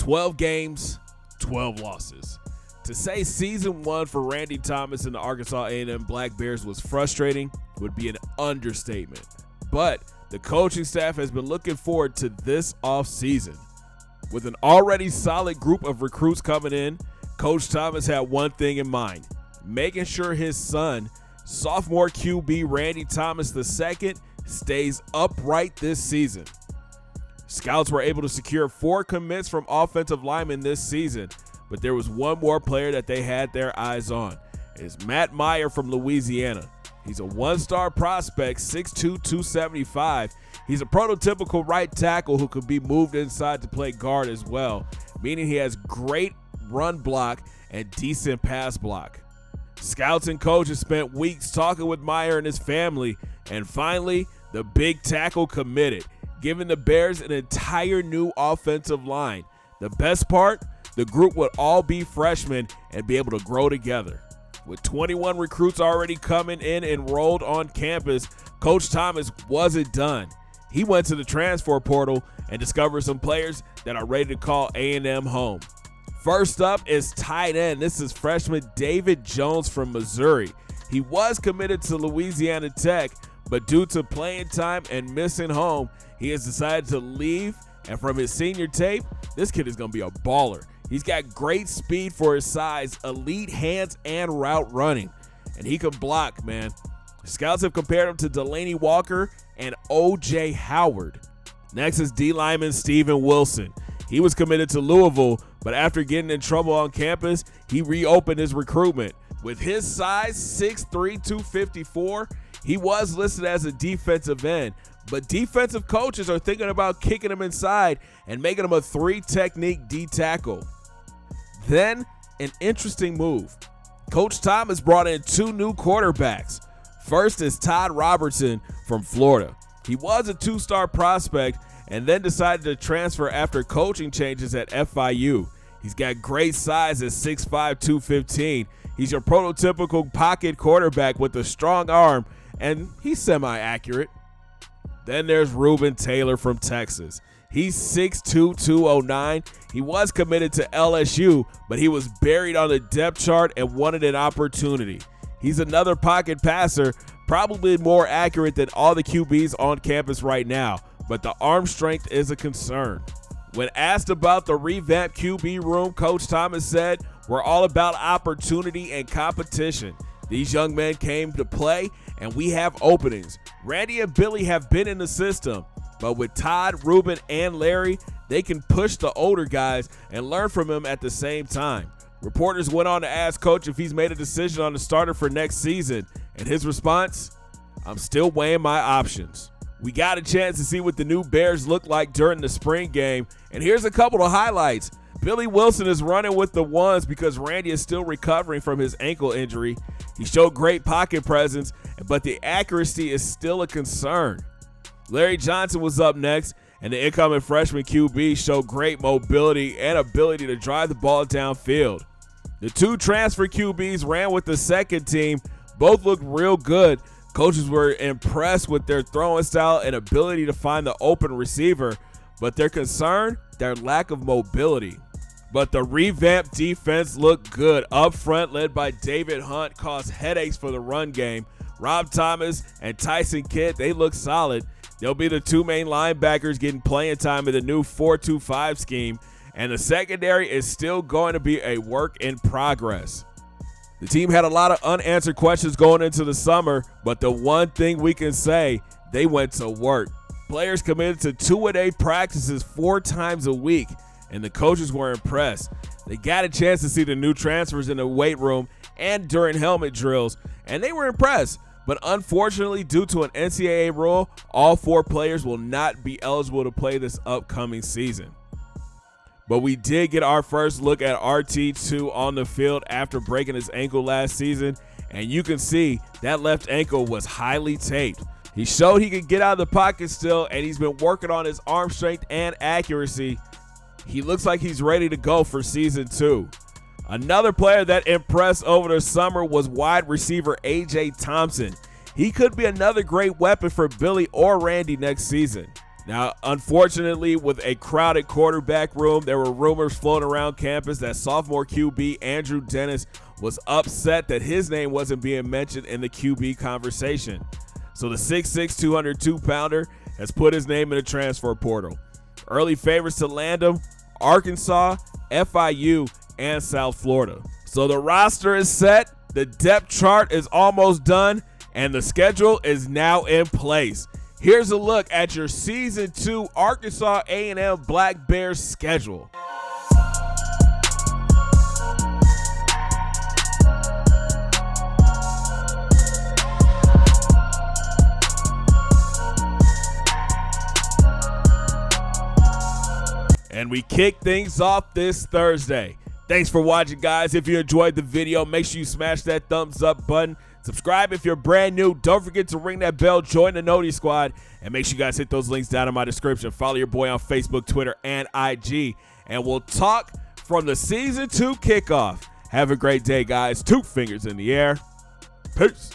12 games, 12 losses. To say season 1 for Randy Thomas and the Arkansas A&M Black Bears was frustrating would be an understatement. But the coaching staff has been looking forward to this offseason. With an already solid group of recruits coming in, Coach Thomas had one thing in mind: making sure his son, sophomore QB Randy Thomas II, stays upright this season. Scouts were able to secure 4 commits from offensive linemen this season, but there was one more player that they had their eyes on. It's Matt Meyer from Louisiana. He's a 1-star prospect, 6'2", 275. He's a prototypical right tackle who could be moved inside to play guard as well, meaning he has great run block and decent pass block. Scouts and coaches spent weeks talking with Meyer and his family, and finally, the big tackle committed, giving the Bears an entire new offensive line. The best part, the group would all be freshmen and be able to grow together. With 21 recruits already coming in enrolled on campus, Coach Thomas wasn't done. He went to the transfer portal and discovered some players that are ready to call A&M home. First up is tight end. This is freshman David Jones from Missouri. He was committed to Louisiana Tech, but due to playing time and missing home, he has decided to leave, and from his senior tape, this kid is going to be a baller. He's got great speed for his size, elite hands, and route running, and he can block, man. Scouts have compared him to Delaney Walker and O.J. Howard. Next is D-lineman Steven Wilson. He was committed to Louisville, but after getting in trouble on campus, he reopened his recruitment. With his size, 6'3", 254, he was listed as a defensive end, but defensive coaches are thinking about kicking him inside and making him a 3-technique D-tackle. Then, an interesting move. Coach Thomas brought in 2 new quarterbacks. First is Todd Robertson from Florida. He was a 2-star prospect and then decided to transfer after coaching changes at FIU. He's got great size at 6'5", 215. He's your prototypical pocket quarterback with a strong arm, and he's semi-accurate. Then there's Ruben Taylor from Texas. He's 6'2", 209. He was committed to LSU, but he was buried on the depth chart and wanted an opportunity. He's another pocket passer, probably more accurate than all the QBs on campus right now, but the arm strength is a concern. When asked about the revamped QB room, Coach Thomas said, "We're all about opportunity and competition. These young men came to play, and we have openings. Randy and Billy have been in the system, but with Todd, Ruben, and Larry, they can push the older guys and learn from them at the same time." Reporters went on to ask Coach if he's made a decision on the starter for next season, and his response, "I'm still weighing my options." We got a chance to see what the new Bears look like during the spring game, and here's a couple of highlights. Billy Wilson is running with the ones because Randy is still recovering from his ankle injury. He showed great pocket presence, but the accuracy is still a concern. Larry Johnson was up next, and the incoming freshman QB showed great mobility and ability to drive the ball downfield. The 2 transfer QBs ran with the second team. Both looked real good. Coaches were impressed with their throwing style and ability to find the open receiver, but their concern, their lack of mobility. But the revamped defense looked good. Up front, led by David Hunt, caused headaches for the run game. Rob Thomas and Tyson Kidd, they look solid. They'll be the 2 main linebackers getting playing time in the new 4-2-5 scheme, and the secondary is still going to be a work in progress. The team had a lot of unanswered questions going into the summer, but the one thing we can say, they went to work. Players committed to 2-a-day practices 4 times a week, and the coaches were impressed. They got a chance to see the new transfers in the weight room and during helmet drills, and they were impressed. But unfortunately, due to an NCAA rule, all 4 players will not be eligible to play this upcoming season. But we did get our first look at RT2 on the field after breaking his ankle last season, and you can see that left ankle was highly taped. He showed he could get out of the pocket still, and he's been working on his arm strength and accuracy. He looks like he's ready to go for season 2. Another player that impressed over the summer was wide receiver A.J. Thompson. He could be another great weapon for Billy or Randy next season. Now, unfortunately, with a crowded quarterback room, there were rumors floating around campus that sophomore QB Andrew Dennis was upset that his name wasn't being mentioned in the QB conversation. So the 6'6", 202-pounder has put his name in the transfer portal. Early favorites to land him: Arkansas, FIU, and South Florida. So the roster is set, the depth chart is almost done, and the schedule is now in place. Here's a look at your Season 2 Arkansas A&M Black Bears schedule. And we kick things off this Thursday. Thanks for watching, guys. If you enjoyed the video, make sure you smash that thumbs up button. Subscribe if you're brand new. Don't forget to ring that bell, join the Noti Squad, and make sure you guys hit those links down in my description. Follow your boy on Facebook, Twitter, and IG. And we'll talk from the Season 2 kickoff. Have a great day, guys. 2 fingers in the air. Peace.